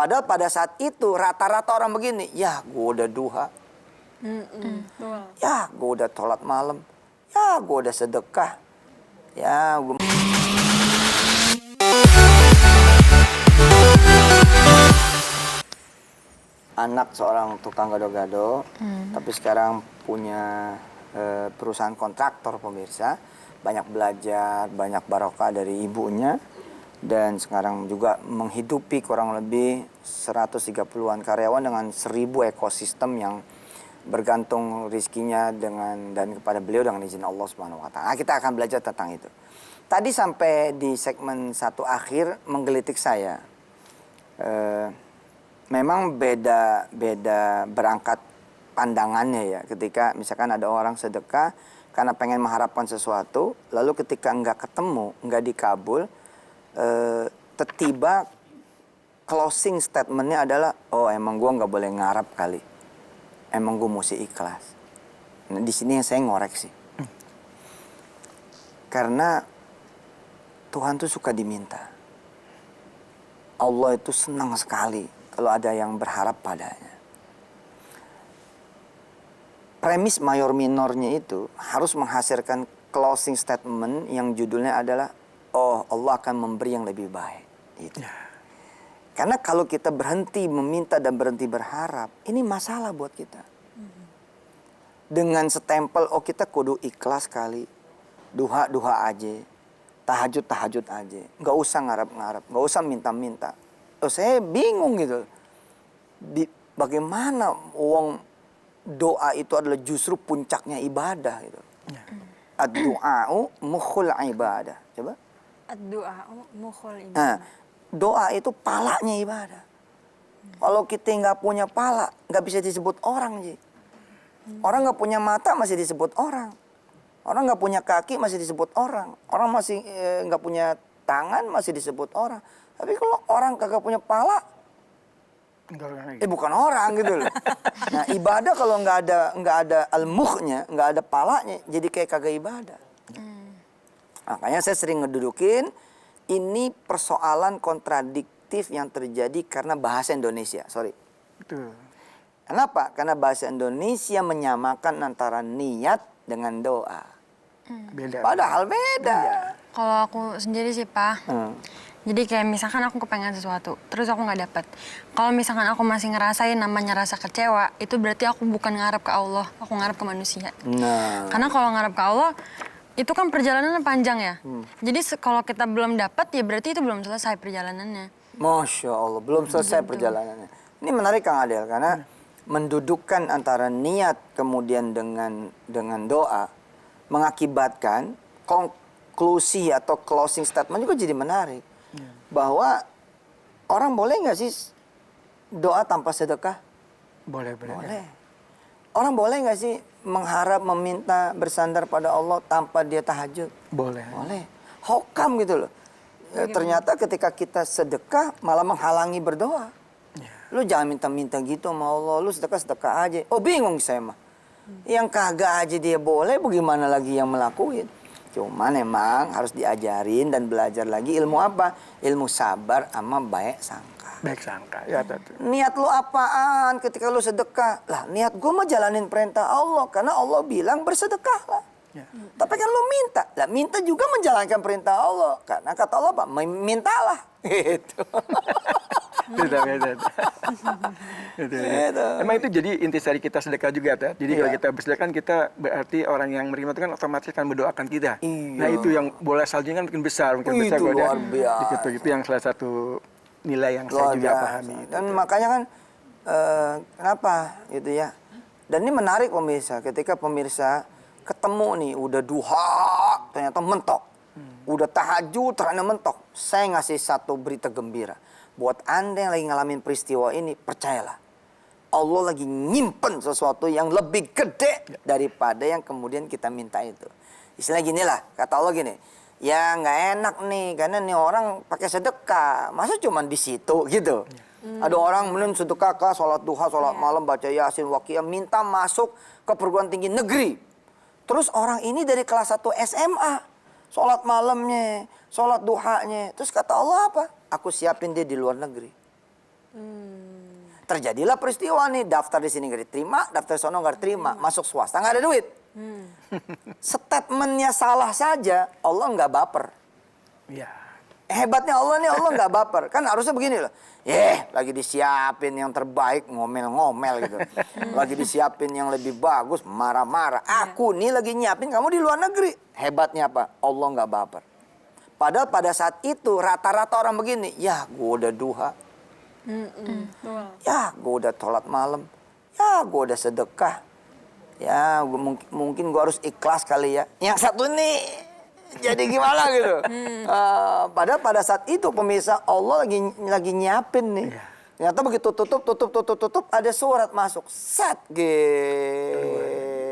Padahal pada saat itu rata-rata orang begini, ya gue udah duha, ya gue udah sholat malam, ya gue udah sedekah, ya gue... Anak seorang tukang gado-gado, tapi sekarang punya perusahaan kontraktor pemirsa. Banyak belajar, banyak barokah dari ibunya. Dan sekarang juga menghidupi kurang lebih 130-an karyawan dengan 1000 ekosistem yang bergantung rizkinya dan kepada beliau dengan izin Allah Subhanahu wa taala. Kita akan belajar tentang itu. Tadi sampai di segmen 1 akhir menggelitik saya. Memang beda berangkat pandangannya ya. Ketika misalkan ada orang sedekah karena pengen mengharapkan sesuatu, lalu ketika nggak ketemu, nggak dikabul, tiba closing statementnya adalah, oh emang gue nggak boleh ngarap kali, emang gue mesti ikhlas. Nah di sini yang saya ngorek sih, karena Tuhan tuh suka diminta. Allah itu senang sekali kalau ada yang berharap padanya. Premis mayor minornya itu harus menghasilkan closing statement yang judulnya adalah, oh Allah akan memberi yang lebih baik. Gitu. Karena kalau kita berhenti meminta dan berhenti berharap, ini masalah buat kita. Dengan stempel, oh kita kudu ikhlas kali, duha aja, tahajud aja, nggak usah ngarap, nggak usah minta. Oh saya bingung gitu. Bagaimana uang doa itu adalah justru puncaknya ibadah gitu. Ad-du'a'u mukhul ibadah. Coba. Ad-du'a'u mukhul ibadah. Nah, doa itu palanya ibadah. Kalau kita nggak punya pala, nggak bisa disebut orang, Ji. Orang nggak punya mata masih disebut orang. Orang nggak punya kaki masih disebut orang. Orang masih nggak punya tangan masih disebut orang. Tapi kalau orang kagak punya pala, bukan orang gitu loh. Nah ibadah kalau nggak ada al-mukhnya, nggak ada palanya, jadi kayak kagak ibadah. Makanya saya sering ngedudukin ini persoalan kontradiktif yang terjadi karena bahasa Indonesia. Sorry. Betul. Kenapa? Karena bahasa Indonesia menyamakan antara niat dengan doa. Beda. Padahal beda. Kalau aku sendiri sih, Pak. Jadi kayak misalkan aku kepengen sesuatu, terus aku nggak dapet. Kalau misalkan aku masih ngerasain namanya rasa kecewa, itu berarti aku bukan ngarep ke Allah, aku ngarep ke manusia. Nah. Karena kalau ngarep ke Allah, itu kan perjalanannya panjang ya. Jadi kalau kita belum dapat, ya berarti itu belum selesai perjalanannya. Masya Allah, belum selesai perjalanannya. Ini menarik Kang Adel, karena mendudukkan antara niat kemudian dengan doa mengakibatkan konklusi atau closing statement juga jadi menarik. Bahwa orang boleh nggak sih doa tanpa sedekah? Boleh. Orang boleh nggak sih mengharap, meminta, bersandar pada Allah tanpa dia tahajud? Boleh. Hokam gitu loh. Ternyata ketika kita sedekah malah menghalangi berdoa. Lu jangan minta-minta gitu sama Allah. Lu sedekah aja. Oh bingung saya mah. Yang kagak aja dia boleh, bagaimana lagi yang melakuin? Cuman emang harus diajarin dan belajar lagi ilmu apa? Ilmu sabar sama baik sangka. Baik sangka, ya tentu. Niat lu apaan ketika lu sedekah? Lah niat gue mah jalanin perintah Allah. Karena Allah bilang bersedekahlah. Ya. Tapi kan lu minta. Lah minta juga menjalankan perintah Allah. Karena kata Allah apa? Mintalah. Gitu. Beda. Emang itu jadi intisari kita sedekah juga, ta? Jadi kalau kita bersedekah kan kita berarti orang yang menerima itu kan otomatis kan mendoakan kita. Iya. Nah itu yang bola saljunya kan mungkin besar Itu kalau luar ada biasa. itu yang salah satu nilai yang Luar saya juga biasa. pahami. Dan makanya kan kenapa gitu ya. Dan ini menarik pemirsa, ketika pemirsa ketemu nih udah duha ternyata mentok. Udah tahajud ternyata mentok. Saya ngasih satu berita gembira. Buat Anda yang lagi ngalamin peristiwa ini, percayalah. Allah lagi nyimpen sesuatu yang lebih gede daripada yang kemudian kita minta itu. Istilah gini lah, kata Allah gini. Ya nggak enak nih, karena nih orang pakai sedekah. Masa cuma di situ gitu. Ada orang mending sedekah, sholat duha, sholat malam, baca yasin, waqiah, minta masuk ke perguruan tinggi negeri. Terus orang ini dari kelas 1 SMA. Sholat malamnya, sholat duhanya. Terus kata Allah apa? Aku siapin dia di luar negeri. terjadilah peristiwa nih, daftar di sini nggak diterima, daftar di sono nggak diterima, masuk swasta nggak ada duit. Statementnya salah saja, Allah nggak baper. Iya. Hebatnya Allah nih, Allah nggak baper. Kan harusnya begini loh. Lagi disiapin yang terbaik, ngomel-ngomel gitu. Lagi disiapin yang lebih bagus, marah-marah. Aku nih lagi nyiapin kamu di luar negeri. Hebatnya apa? Allah nggak baper. Padahal pada saat itu rata-rata orang begini. Ya, gue udah duha. Ya, gue udah sholat malam. Ya, gue udah sedekah. Ya, mungkin gue harus ikhlas kali ya. Yang satu nih jadi gimana gitu. Padahal pada saat itu pemirsa, Allah lagi nyiapin nih. Ternyata begitu tutup ada surat masuk. Set gitu.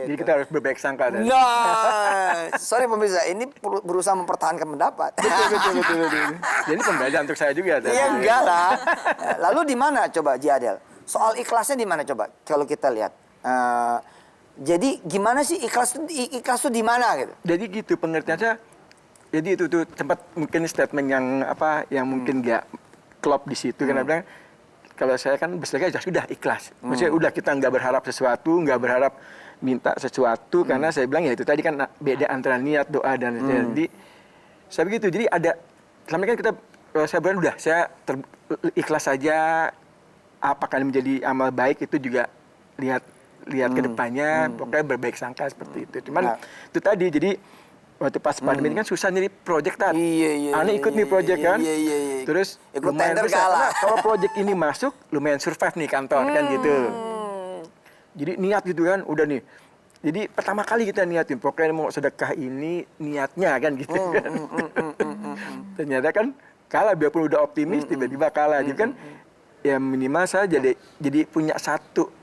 Jadi kita harus berbaik sangka. Nah, sorry pemirsa, ini berusaha mempertahankan pendapat. Betul. Jadi pembelajaran untuk saya juga. Iya enggak lah. Lalu di mana coba Ji Adel? Soal ikhlasnya di mana coba? Kalau kita lihat. Jadi gimana sih ikhlas tuh di mana gitu? Jadi gitu pengertiannya. Jadi itu tuh tempat mungkin statement yang mungkin nggak klop di situ karena bilang kalau saya kan bersedekah ya sudah ikhlas. Maksudnya udah kita nggak berharap sesuatu, nggak berharap minta sesuatu karena saya bilang ya itu tadi kan beda antara niat, doa dan jadi saya begitu. Jadi ada selama ini kan kita saya bilang udah saya ikhlas saja apakah menjadi amal baik itu juga lihat ke depannya pokoknya berbaik sangka seperti itu. Cuman itu tadi jadi waktu pas pandemi ini kan susah nyari proyek tadi. Iya. Aneh ikut nih proyek kan. Iya. Terus ikut lumayan tender besar. kalah. Nah, kalau proyek ini masuk lumayan survive nih kantor kan gitu. Jadi niat gitu kan udah nih. Jadi pertama kali kita niatin pokoknya mau sedekah ini niatnya kan gitu kan. Ternyata kan kalah biarpun udah optimis tiba-tiba kalah. Jadi kan ya minimal saya jadi punya satu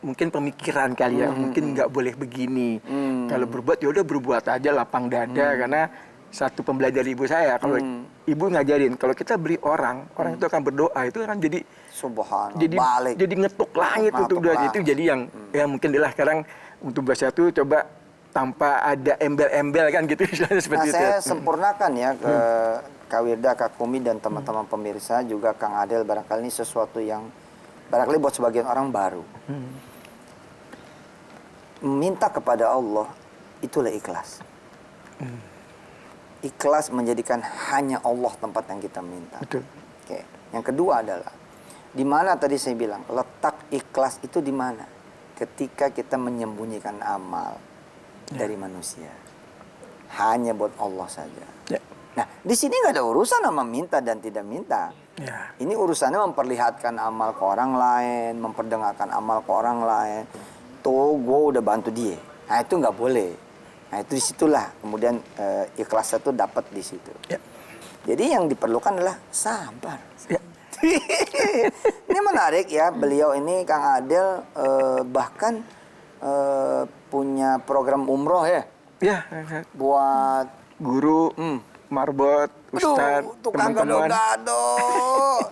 mungkin pemikiran kali ya, mungkin nggak boleh begini. Kalau berbuat ya udah berbuat aja lapang dada karena satu pembelajar ibu saya kalau ibu ngajarin kalau kita beri orang itu akan berdoa itu akan jadi subhanallah jadi ngetuk langit itu jadi yang ya mungkin adalah sekarang untuk bahasa itu coba tanpa ada embel-embel kan gitu seperti itu. Saya sempurnakan ya ke Kak Wirda, Kak Kumi dan teman-teman pemirsa juga Kang Adel barangkali ini sesuatu yang barangkali buat sebagian orang baru. Minta kepada Allah itulah ikhlas. Ikhlas menjadikan hanya Allah tempat yang kita minta. Betul. Oke. Yang kedua adalah di mana tadi saya bilang letak ikhlas itu di mana? Ketika kita menyembunyikan amal dari manusia. Hanya buat Allah saja. Ya. Nah, di sini nggak ada urusan sama minta dan tidak minta. Ya. Ini urusannya memperlihatkan amal ke orang lain, memperdengarkan amal ke orang lain. Tuh, gue udah bantu dia. Nah, itu nggak boleh. Nah, itu disitulah kemudian ikhlasnya tuh dapat di situ. Ya. Jadi yang diperlukan adalah sabar. Ya. Ini menarik ya, beliau ini Kang Adel bahkan punya program umroh ya. Ya. Buat Guru, marbot, ustad, tukang teman-teman. gado-gado.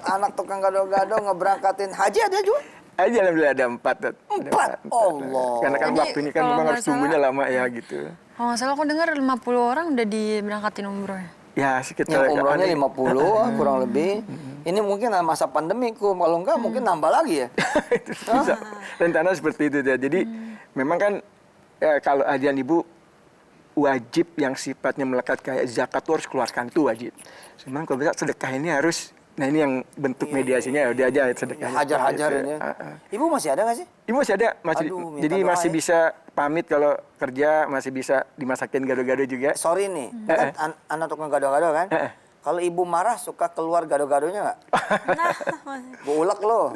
Anak tukang gado-gado ngeberangkatin haji ada juga. Aja alhamdulillah ada 4. Empat? Allah. Karena kan Jadi, waktunya kan kalau memang nggak harus tunggunya lama ya gitu. Kalau nggak salah aku dengar 50 orang udah diberangkatin umroh ya. Ya sekitar Yang umrohnya 50 kurang lebih. Ini mungkin masa pandemi kalau enggak mungkin nambah lagi ya. itu bisa. Rencana seperti itu ya. Jadi memang kan ya, kalau ajaran ibu wajib yang sifatnya melekat kayak zakat tuh harus keluarkan tuh wajib. Cuman kalau bisa sedekah ini harus, nah ini yang bentuk mediasinya ya udah aja sedekah. Hajar-hajar ini. Ibu masih ada nggak sih? Ibu masih ada, Aduh, jadi minta masih doa ya. bisa pamit kalau kerja, masih bisa dimasakin gado-gado juga. Sorry nih, kan anak tukang gado-gado kan? Kalau ibu marah suka keluar gado-gadonya nggak? Gue ulek loh.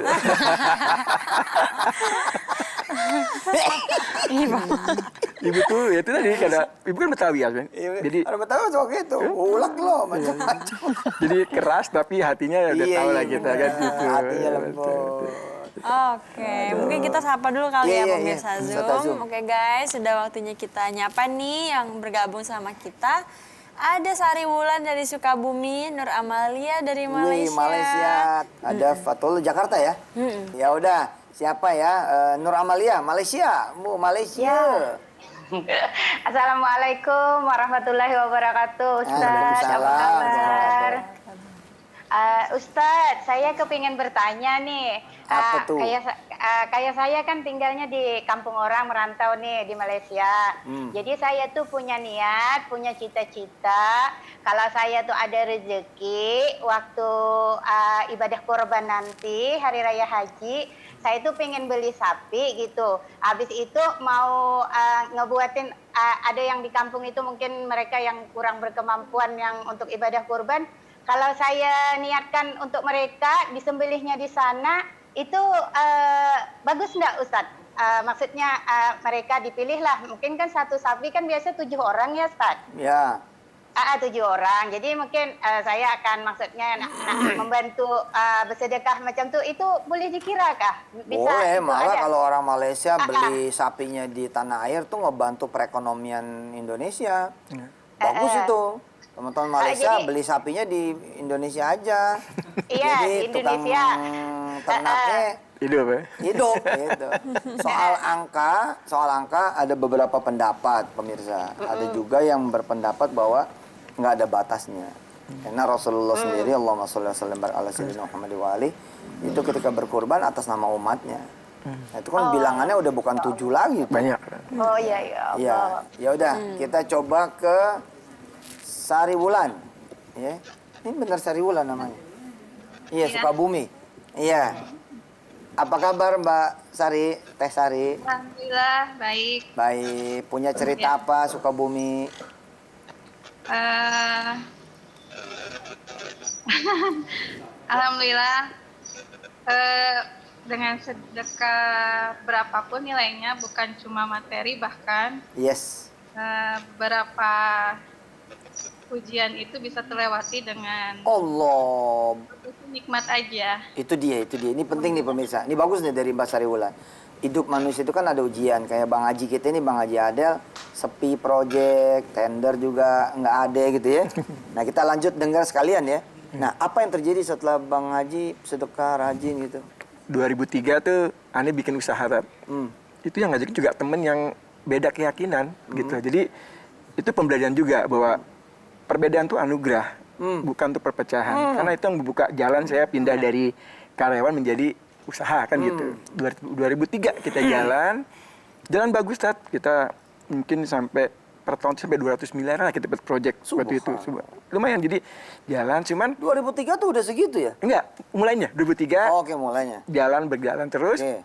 Ibu tuh ya itu tadi karena ibu kan Betawi ya, kan? Jadi ada betul soal gitu, ulek loh macam-macam. jadi keras tapi hatinya ya udah tahu lah kita kan gitu. Hatinya lembut. Oke, mungkin kita sapa dulu kali Iya, ya iya, pemirsa iya. Pemirsa Zoom. Zoom. Oke guys, sudah waktunya kita nyapa nih yang bergabung sama kita. Ada Sari Wulan dari Sukabumi, Nur Amalia dari Wih, Malaysia. Malaysia. Ada Fatul Jakarta ya? Ya udah, siapa ya? Nur Amalia, Malaysia. Bu, Malaysia. Assalamualaikum warahmatullahi wabarakatuh. Ustaz, apa Waalaikumsalam. kabar? Ustadz, saya kepingin bertanya nih. Apa tuh? Kayak saya kan tinggalnya di kampung orang merantau nih di Malaysia. Jadi saya tuh punya niat, punya cita-cita. Kalau saya tuh ada rezeki waktu ibadah kurban nanti hari raya haji, saya tuh pengen beli sapi gitu. Habis itu mau ngebuatin ada yang di kampung itu mungkin mereka yang kurang berkemampuan yang untuk ibadah kurban. Kalau saya niatkan untuk mereka disembelihnya di sana, itu bagus nggak Ustadz? Maksudnya mereka dipilih lah, mungkin kan satu sapi kan biasa 7 orang ya Ustadz? Ya. 7 orang, jadi mungkin saya akan maksudnya membantu bersedekah macam tuh, itu boleh dikira kah? Boleh, itu malah ada? kalau orang Malaysia beli sapinya di tanah air tuh ngebantu perekonomian Indonesia. Bagus itu. Teman-teman Malaysia jadi- beli sapinya di Indonesia aja. Iya, Jadi di Indonesia. tukang ternaknya Hidup ya. hidup gitu. Soal angka ada beberapa pendapat pemirsa. Ada juga yang berpendapat bahwa nggak ada batasnya. Karena Rasulullah sendiri, Allahumma sholli wa sallim ala sayyidina Muhammad wa ali, itu ketika berkurban atas nama umatnya. Nah, itu kan bilangannya udah bukan 7 lagi tuh. Banyak. Oh iya ya. Iya, ya udah kita coba ke Sari Wulan. Ya. Ini benar Sari Wulan namanya. Iya, Sukabumi. Iya. Apa kabar Mbak Sari, Teh Sari? Alhamdulillah baik. Baik, punya cerita apa Sukabumi? Eh, Alhamdulillah dengan sedekah berapapun nilainya, bukan cuma materi, bahkan Yes. beberapa ujian itu bisa terlewati dengan Allah. nikmat aja. Itu dia. Ini penting nih pemirsa. Ini bagus nih dari Mbak Sari Wulan. Hidup manusia itu kan ada ujian. Kayak Bang Haji kita ini, Bang Haji Adel, sepi project, tender juga nggak ada gitu ya. Nah kita lanjut dengar sekalian ya. Nah apa yang terjadi setelah Bang Haji sedekah rajin gitu? 2003 tuh aneh bikin usaha Tat. Itu yang ngajakin juga temen yang beda keyakinan gitu. Jadi itu pembelajaran juga bahwa perbedaan tuh anugerah, bukan tuh perpecahan. Karena itu yang membuka jalan saya pindah dari karyawan menjadi usaha kan gitu. 2003 kita jalan bagus Tat. Kita mungkin sampai per tahun sampai 200 miliar lah kita dapat project waktu itu. Lumayan, jadi jalan cuman 2003 tuh udah segitu ya? enggak, mulainya 2003 Oke, mulainya. berjalan terus. Oke.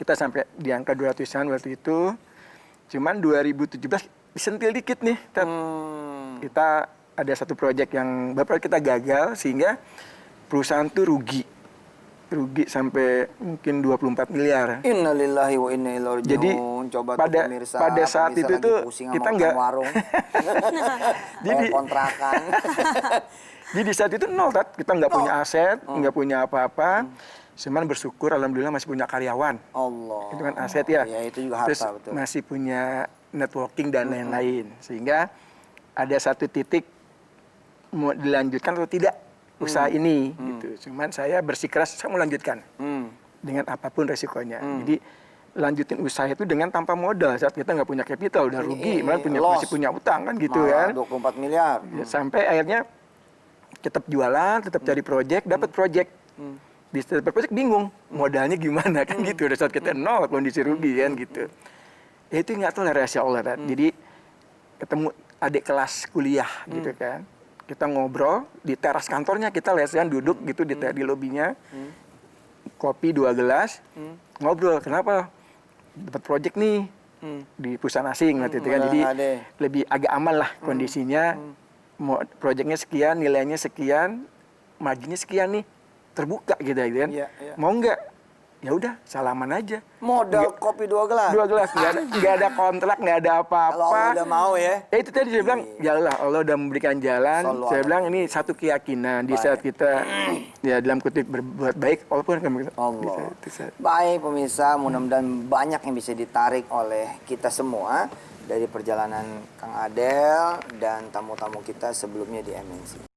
Kita sampai di angka 200-an waktu itu. Cuman 2017 disentil dikit nih, Tat. Kita ada satu proyek yang beberapa kita gagal sehingga perusahaan tuh rugi sampai mungkin 24 miliar. Innalillahi wa inna ilaihi raji'un. Jadi coba pada tuh pemirsa, pada saat pemirsa itu lagi tuh pusing kita sama nggak utang warung. Jadi kontrakan. jadi di saat itu nol, Tat. Kita nggak punya aset, nggak punya apa-apa. Cuman bersyukur alhamdulillah masih punya karyawan. Allah. Itu kan aset ya. Ya itu juga harta, Terus betul. masih punya networking dan lain-lain. Sehingga ada satu titik mau dilanjutkan atau tidak usaha ini gitu. Cuman saya bersikeras saya mau lanjutkan. Dengan apapun resikonya. Jadi lanjutin usaha itu dengan tanpa modal. Saat kita nggak punya capital, udah rugi, malah masih punya utang kan gitu Malah kan. 24 miliar. Ya, sampai akhirnya tetap jualan, tetap cari project, dapat project. Di setiap project bingung modalnya gimana kan gitu. Udah saat kita nol kondisi rugi kan gitu. Ya itu nggak tahu lah rahasia Allah kan. Jadi ketemu adik kelas kuliah gitu kan. Kita ngobrol di teras kantornya, kita lesehan duduk gitu di lobinya. Kopi 2 gelas, ngobrol. Kenapa? Dapat project nih di perusahaan asing waktu itu kan. Jadi lebih agak aman lah kondisinya. Mau projectnya sekian, nilainya sekian, marginnya sekian nih, terbuka gitu kan. Iya, iya. Mau nggak? Ya udah, salaman aja. Modal kopi 2 gelas. 2 gelas, nggak ada kontrak, nggak ada apa-apa. Kalau Allah udah mau ya. Ya itu tadi dia bilang, ya Allah, Allah udah memberikan jalan. Sallu Saya ala bilang ini satu keyakinan di saat kita ya dalam kutip berbuat baik, Allah pun akan Allah. bisa. Baik pemirsa, mudah-mudahan banyak yang bisa ditarik oleh kita semua dari perjalanan Kang Adel dan tamu-tamu kita sebelumnya di MNC.